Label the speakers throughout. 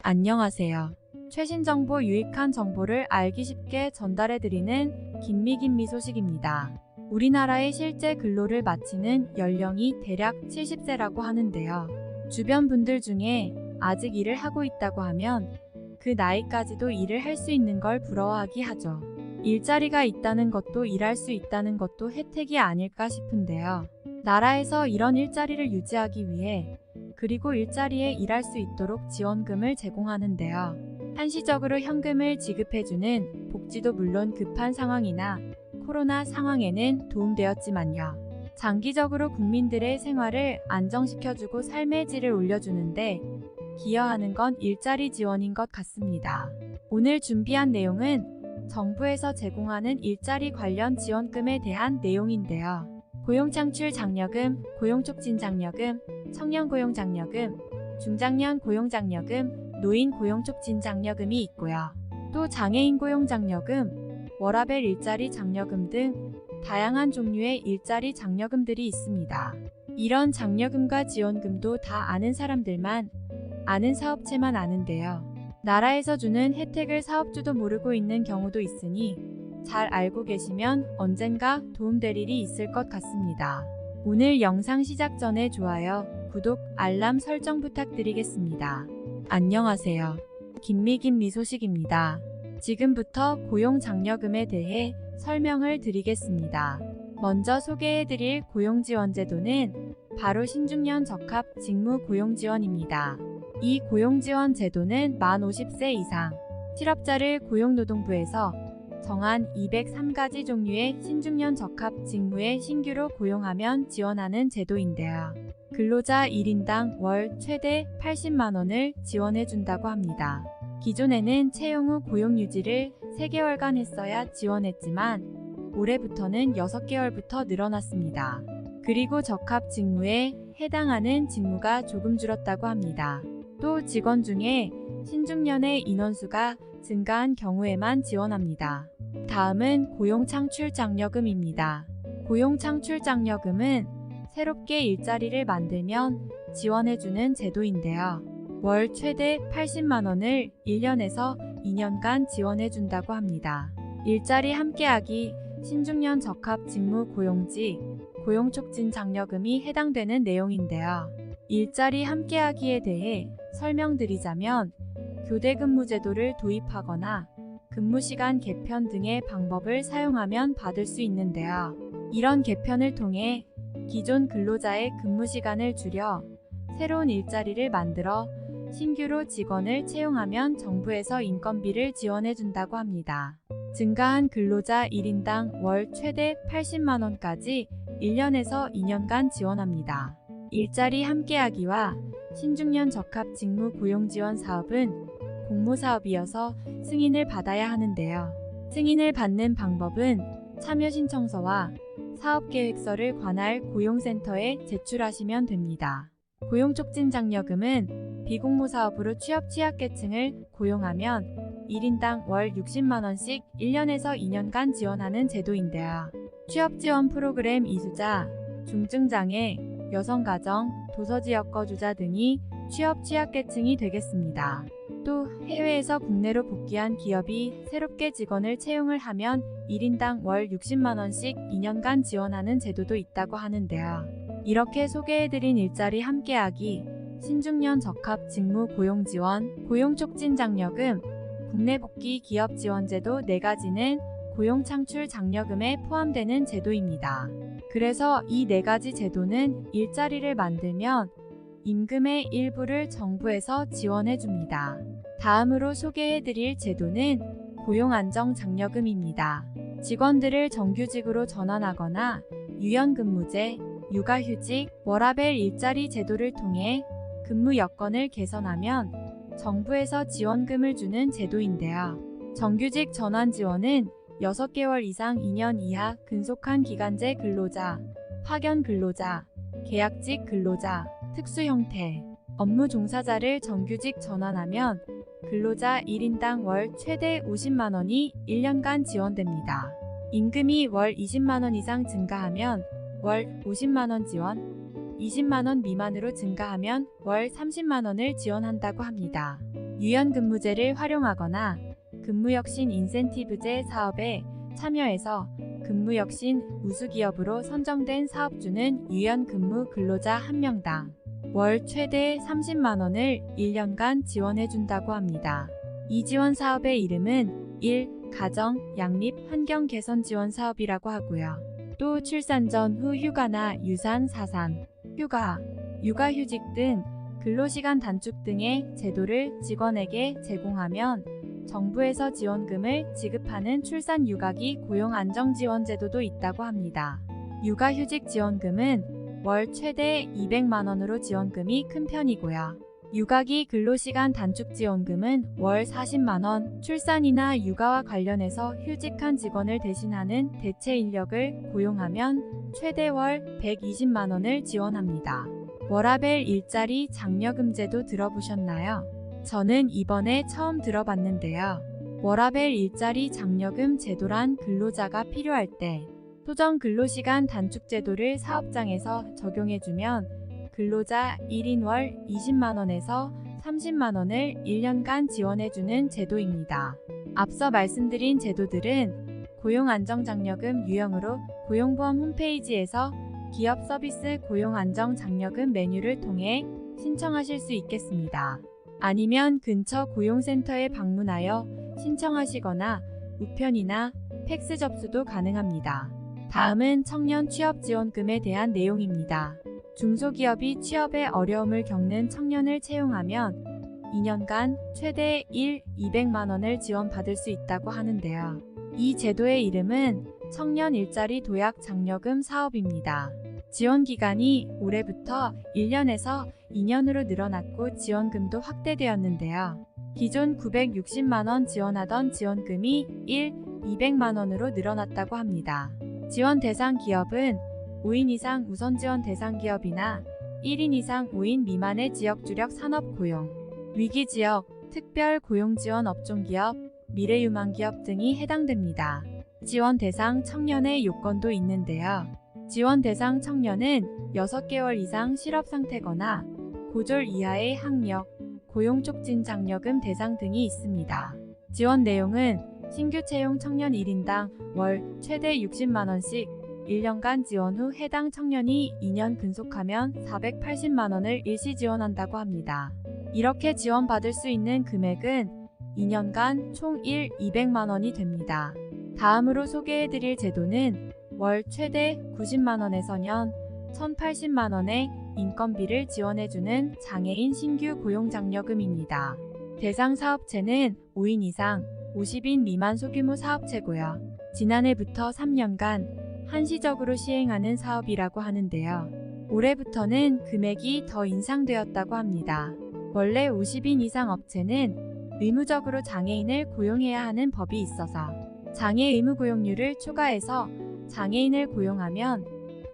Speaker 1: 안녕하세요. 최신 정보, 유익한 정보를 알기 쉽게 전달해드리는 김미 소식입니다. 우리나라의 실제 근로를 마치는 연령이 대략 70세라고 하는데요. 주변 분들 중에 아직 일을 하고 있다고 하면 그 나이까지도 일을 할 수 있는 걸 부러워하기 하죠. 일자리가 있다는 것도 일할 수 있다는 것도 혜택이 아닐까 싶은데요. 나라에서 이런 일자리를 유지하기 위해 그리고 일자리에 일할 수 있도록 지원금을 제공하는데요. 한시적으로 현금을 지급해주는 복지도 물론 급한 상황이나 코로나 상황에는 도움되었지만요. 장기적으로 국민들의 생활을 안정시켜주고 삶의 질을 올려주는데 기여하는 건 일자리 지원인 것 같습니다. 오늘 준비한 내용은 정부에서 제공하는 일자리 관련 지원금에 대한 내용인데요. 고용창출 장려금, 고용촉진 장려금, 청년 고용 장려금, 중장년 고용 장려금, 노인 고용촉진 장려금이 있고요. 또 장애인 고용 장려금, 워라밸 일자리 장려금 등 다양한 종류의 일자리 장려금들이 있습니다. 이런 장려금과 지원금도 다 아는 사람들만 아는 사업체만 아는데요. 나라에서 주는 혜택을 사업주도 모르고 있는 경우도 있으니 잘 알고 계시면 언젠가 도움될 일이 있을 것 같습니다. 오늘 영상 시작 전에 좋아요, 구독, 알람 설정 부탁드리겠습니다. 안녕하세요. 김미 소식입니다. 지금부터 고용장려금에 대해 설명을 드리겠습니다. 먼저 소개해드릴 고용지원제도는 바로 신중년 적합 직무고용지원입니다. 이 고용지원 제도는 만 50세 이상 실업자를 고용노동부에서 정한 203가지 종류의 신중년 적합 직무에 신규로 고용하면 지원하는 제도인데요. 근로자 1인당 월 최대 80만원을 지원해준다고 합니다. 기존에는 채용 후 고용 유지를 3개월간 했어야 지원했지만 올해부터는 6개월부터 늘어났습니다. 그리고 적합 직무에 해당하는 직무가 조금 줄었다고 합니다. 또 직원 중에 신중년의 인원수가 증가한 경우에만 지원합니다. 다음은 고용창출장려금입니다. 고용창출장려금은 새롭게 일자리를 만들면 지원해주는 제도인데요. 월 최대 80만원을 1년에서 2년간 지원해준다고 합니다. 일자리 함께하기, 신중년 적합 직무 고용지, 고용촉진 장려금이 해당되는 내용인데요. 일자리 함께하기에 대해 설명드리자면 교대근무제도를 도입하거나 근무시간 개편 등의 방법을 사용하면 받을 수 있는데요. 이런 개편을 통해 기존 근로자의 근무시간을 줄여 새로운 일자리를 만들어 신규로 직원을 채용하면 정부에서 인건비를 지원해준다고 합니다. 증가한 근로자 1인당 월 최대 80만원까지 1년에서 2년간 지원합니다. 일자리 함께하기와 신중년 적합 직무 고용지원 사업은 공모사업이어서 승인을 받아야 하는데요. 승인을 받는 방법은 참여신청서와 사업계획서를 관할 고용센터에 제출하시면 됩니다. 고용촉진장려금은 비공모사업으로 취약계층을 고용하면 1인당 월 60만원씩 1년에서 2년간 지원하는 제도인데요. 취업지원 프로그램 이수자, 중증장애, 여성가정, 도서지역 거주자 등이 취약계층이 되겠습니다. 또 해외에서 국내로 복귀한 기업이 새롭게 직원을 채용을 하면 1인당 월 60만원씩 2년간 지원하는 제도도 있다고 하는데요. 이렇게 소개해드린 일자리 함께하기, 신중년 적합 직무 고용지원, 고용촉진장려금, 국내 복귀 기업 지원제도 4가지는 고용창출 장려금에 포함되는 제도입니다. 그래서 이 4가지 제도는 일자리를 만들면 임금의 일부를 정부에서 지원해줍니다. 다음으로 소개해드릴 제도는 고용안정장려금입니다. 직원들을 정규직으로 전환하거나 유연근무제, 육아휴직, 워라밸 일자리 제도를 통해 근무 여건을 개선하면 정부에서 지원금을 주는 제도인데요. 정규직 전환 지원은 6개월 이상 2년 이하 근속한 기간제 근로자, 파견 근로자, 계약직 근로자, 특수 형태, 업무 종사자를 정규직 전환하면 근로자 1인당 월 최대 50만원이 1년간 지원됩니다. 임금이 월 20만원 이상 증가하면 월 50만원 지원, 20만원 미만으로 증가하면 월 30만원을 지원한다고 합니다. 유연근무제를 활용하거나 근무혁신 인센티브제 사업에 참여해서 근무혁신 우수기업으로 선정된 사업주는 유연근무 근로자 1명당 월 최대 30만원을 1년간 지원해준다고 합니다. 이 지원 사업의 이름은 1. 가정, 양립, 환경 개선 지원 사업이라고 하고요. 또 출산 전 후 휴가나 유산, 사산, 휴가, 육아휴직 등 근로시간 단축 등의 제도를 직원에게 제공하면 정부에서 지원금을 지급하는 출산 육아기 고용안정지원제도도 있다고 합니다. 육아휴직 지원금은 월 최대 200만원으로 지원금이 큰 편이고요. 육아기 근로시간 단축 지원금은 월 40만원, 출산이나 육아와 관련해서 휴직한 직원을 대신하는 대체 인력을 고용하면 최대 월 120만원을 지원합니다. 워라밸 일자리 장려금제도 들어보셨나요? 저는 이번에 처음 들어봤는데요. 워라밸 일자리 장려금 제도란 근로자가 필요할 때 소정 근로시간 단축 제도를 사업장에서 적용해주면 근로자 1인 월 20만원에서 30만원을 1년간 지원해주는 제도입니다. 앞서 말씀드린 제도들은 고용안정장려금 유형으로 고용보험 홈페이지에서 기업 서비스 고용안정장려금 메뉴를 통해 신청하실 수 있겠습니다. 아니면 근처 고용센터에 방문하여 신청하시거나 우편이나 팩스 접수도 가능합니다. 다음은 청년 취업지원금에 대한 내용입니다. 중소기업이 취업에 어려움을 겪는 청년을 채용하면 2년간 최대 200만원을 지원받을 수 있다고 하는데요. 이 제도의 이름은 청년 일자리 도약 장려금 사업입니다. 지원 기간이 올해부터 1년에서 2년으로 늘어났고 지원금도 확대되었는데요. 기존 960만원 지원하던 지원금이 200만원으로 늘어났다고 합니다. 지원 대상 기업은 5인 이상 우선 지원 대상 기업이나 1인 이상 5인 미만의 지역 주력 산업 고용, 위기지역, 특별 고용 지원 업종기업, 미래유망기업 등이 해당됩니다. 지원 대상 청년의 요건도 있는데요. 지원 대상 청년은 6개월 이상 실업 상태거나 고졸 이하의 학력, 고용 촉진 장려금 대상 등이 있습니다. 지원 내용은 신규 채용 청년 1인당 월 최대 60만원씩 1년간 지원 후 해당 청년이 2년 근속하면 480만원을 일시 지원한다고 합니다. 이렇게 지원받을 수 있는 금액은 2년간 총 200만원이 됩니다. 다음으로 소개해드릴 제도는 월 최대 90만원에서 년 1080만원의 인건비를 지원해주는 장애인 신규 고용장려금입니다. 대상 사업체는 5인 이상 50인 미만 소규모 사업체고요. 지난해부터 3년간 한시적으로 시행하는 사업이라고 하는데요. 올해부터는 금액이 더 인상되었다고 합니다. 원래 50인 이상 업체는 의무적으로 장애인을 고용해야 하는 법이 있어서 장애 의무 고용률을 초과해서 장애인을 고용하면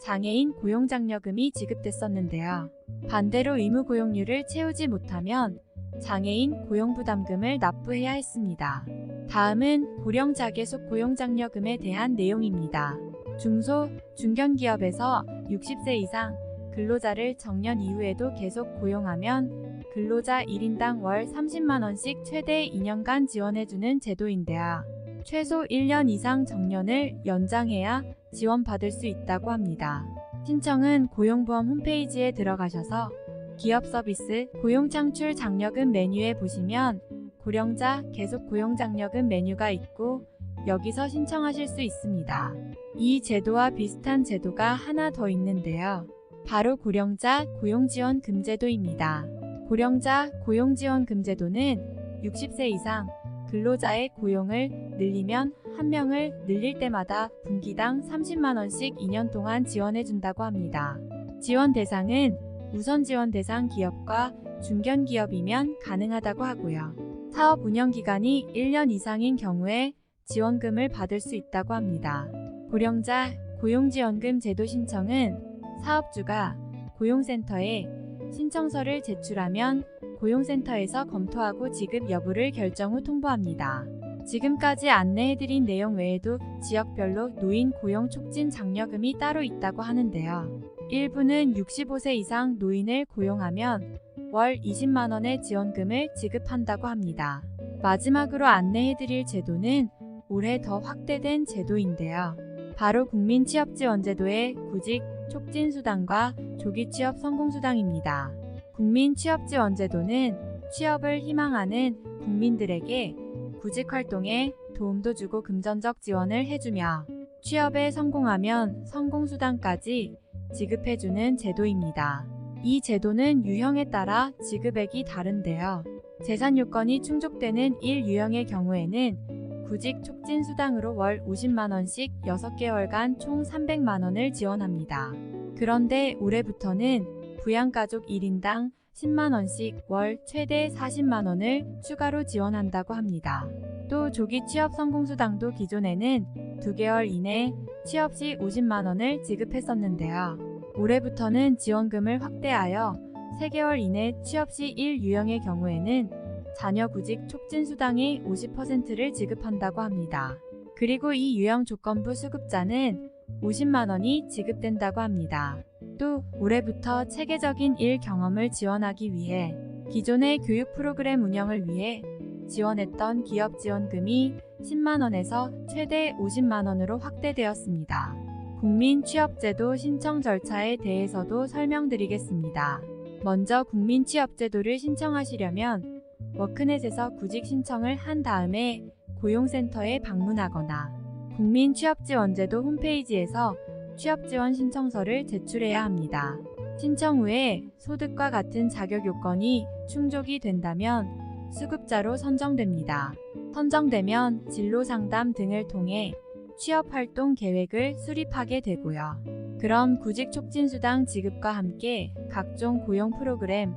Speaker 1: 장애인 고용장려금이 지급됐었는데요. 반대로 의무 고용률을 채우지 못하면 장애인 고용부담금을 납부해야 했습니다. 다음은 고령자계속 고용장려금에 대한 내용입니다. 중소, 중견기업에서 60세 이상 근로자를 정년 이후에도 계속 고용하면 근로자 1인당 월 30만원씩 최대 2년간 지원해주는 제도인데요. 최소 1년 이상 정년을 연장해야 지원받을 수 있다고 합니다. 신청은 고용보험 홈페이지에 들어가셔서 기업 서비스 고용창출 장려금 메뉴에 보시면 고령자 계속 고용장려금 메뉴가 있고 여기서 신청하실 수 있습니다. 이 제도와 비슷한 제도가 하나 더 있는데요. 바로 고령자 고용지원금제도입니다. 고령자 고용지원금제도는 60세 이상 근로자의 고용을 늘리면 1명을 늘릴 때마다 분기당 30만원씩 2년 동안 지원해준다고 합니다. 지원 대상은 우선 지원 대상 기업과 중견기업이면 가능하다고 하고요. 사업 운영 기간이 1년 이상인 경우에 지원금을 받을 수 있다고 합니다. 고령자 고용지원금 제도 신청은 사업주가 고용센터에 신청서를 제출하면 고용센터에서 검토하고 지급 여부를 결정 후 통보합니다. 지금까지 안내해드린 내용 외에도 지역별로 노인 고용 촉진 장려금이 따로 있다고 하는데요. 일부는 65세 이상 노인을 고용하면 월 20만 원의 지원금을 지급한다고 합니다. 마지막으로 안내해드릴 제도는 올해 더 확대된 제도인데요. 바로 국민취업지원제도의 구직 촉진수당과 조기취업 성공수당입니다. 국민취업지원제도는 취업을 희망하는 국민들에게 구직활동에 도움도 주고 금전적 지원을 해주며 취업에 성공하면 성공수당까지 지급해주는 제도입니다. 이 제도는 유형에 따라 지급액이 다른데요. 재산 요건이 충족되는 1유형의 경우에는 구직 촉진 수당으로 월 50만 원씩 6개월간 총 300만 원을 지원합니다. 그런데 올해부터는 부양가족 1인당 10만 원씩 월 최대 40만 원을 추가로 지원한다고 합니다. 또 조기 취업 성공수당도 기존에는 2개월 이내 취업 시 50만 원을 지급했었는데요. 올해부터는 지원금을 확대하여 3개월 이내 취업 시 1유형의 경우에는 자녀 구직 촉진 수당의 50%를 지급한다고 합니다. 그리고 이 유형 조건부 수급자는 50만 원이 지급된다고 합니다. 또 올해부터 체계적인 일 경험을 지원하기 위해 기존의 교육 프로그램 운영을 위해 지원했던 기업 지원금이 10만 원에서 최대 50만 원으로 확대되었습니다. 국민취업제도 신청 절차에 대해서도 설명드리겠습니다. 먼저 국민취업제도를 신청하시려면 워크넷에서 구직 신청을 한 다음에 고용센터에 방문하거나 국민취업지원제도 홈페이지에서 취업지원 신청서를 제출해야 합니다. 신청 후에 소득과 같은 자격 요건이 충족이 된다면 수급자로 선정됩니다. 선정되면 진로상담 등을 통해 취업활동 계획을 수립하게 되고요. 그럼 구직촉진수당 지급과 함께 각종 고용 프로그램,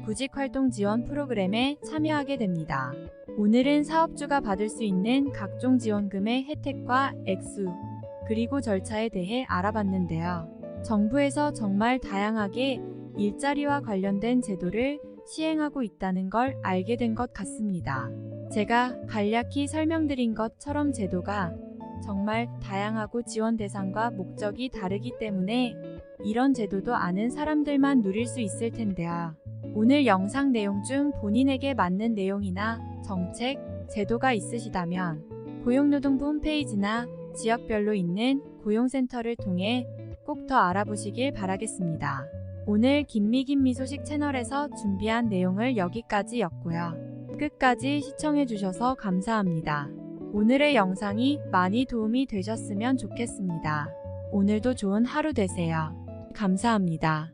Speaker 1: 구직활동 지원 프로그램에 참여하게 됩니다. 오늘은 사업주가 받을 수 있는 각종 지원금의 혜택과 액수, 그리고 절차에 대해 알아봤는데요. 정부에서 정말 다양하게 일자리와 관련된 제도를 시행하고 있다는 걸 알게 된 것 같습니다. 제가 간략히 설명드린 것처럼 제도가 정말 다양하고 지원 대상과 목적이 다르기 때문에 이런 제도도 아는 사람들만 누릴 수 있을 텐데요. 오늘 영상 내용 중 본인에게 맞는 내용이나 정책, 제도가 있으시다면 고용노동부 홈페이지나 지역별로 있는 고용센터를 통해 꼭 더 알아보시길 바라겠습니다. 오늘 김미김미 소식 채널에서 준비한 내용을 여기까지였고요. 끝까지 시청해주셔서 감사합니다. 오늘의 영상이 많이 도움이 되셨으면 좋겠습니다. 오늘도 좋은 하루 되세요. 감사합니다.